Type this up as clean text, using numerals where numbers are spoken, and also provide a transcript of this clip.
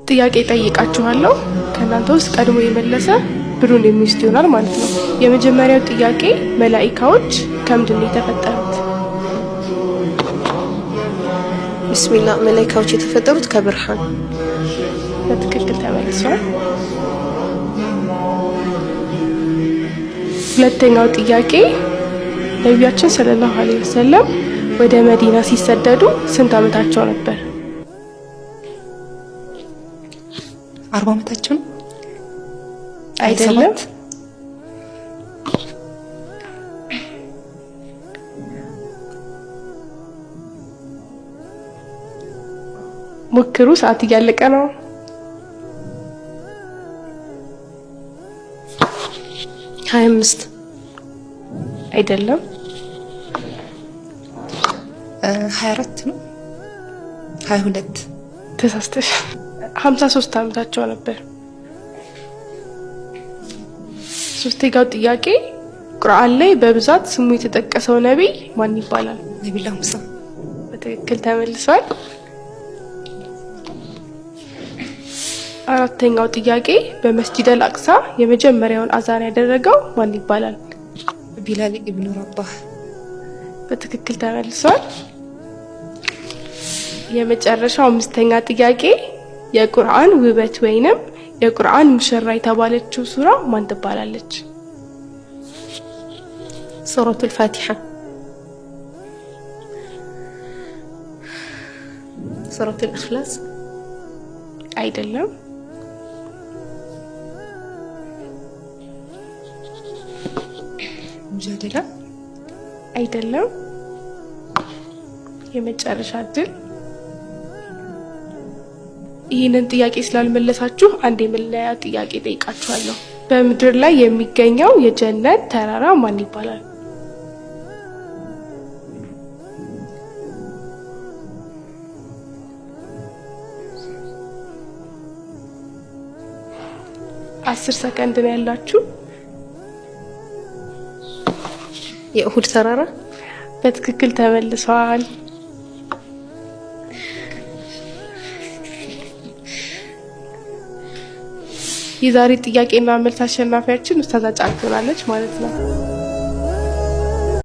ጥያቄ ጠይቃችኋለሁ። ከናንተ ውስጥ ቀድሞ የመለሰ ብሩን የሚወስድ ይሆናል ማለት ነው። የመጀመሪያው ጥያቄ መላእክቶች ከምንድን ነው የተፈጠሩት? ቢስሚላህ መላእክቶች የተፈጠሩት ከብርሃን። በትክክል ተመልሷል። ሁለተኛው ጥያቄ ነቢያችን ሰለላሁ ዐለይሂ ወሰለም ወደ መዲና ሲሰደዱ ስንት ዓመታቸው ነበር? 40 ዓመታቸው ነው? አይደለም። ሞክሩ፣ ሰዓት እያለቀ ነው። ሀያ 25 አይደለም። 24 ነው? 22 ተሳስተሽ። 53 ዓመታቸው ነበር። ሶስተኛው ጥያቄ ቁርአን ላይ በብዛት ስሙ የተጠቀሰው ነብይ ማን ይባላል? ነብዩ ሙሳ። በትክክል ተመልሷል። አራተኛው ጥያቄ በመስጂድ አልአቅሳ የመጀመሪያውን አዛን ያደረገው ማን ይባላል? ቢላል ኢብኑ ረባህ። በትክክል ተመልሷል። የመጨረሻው አምስተኛ ጥያቄ የቁርአን ውበት ወይንም የቁርአን ሙሽራ የተባለችው ሱራ ማን ትባላለች? ሱረቱል ፋቲሃ። ሱረቱል ኢኽላስ አይደለም። ሙጃደላ አይደለም። የመጨረሻ እድል። ይህንን ጥያቄ ስላልመለሳችሁ አንድ የመለያ ጥያቄ ጠይቃችኋለሁ። በምድር ላይ የሚገኘው የጀነት ተራራ ማን ይባላል? አስር ሰከንድ ነው ያላችሁ። የኡሁድ ተራራ። በትክክል ተመልሷል። የዛሬ ጥያቄና መልስ አሸናፊያችን ኡስታዝ ጫልቱ ናለች ማለት ነው።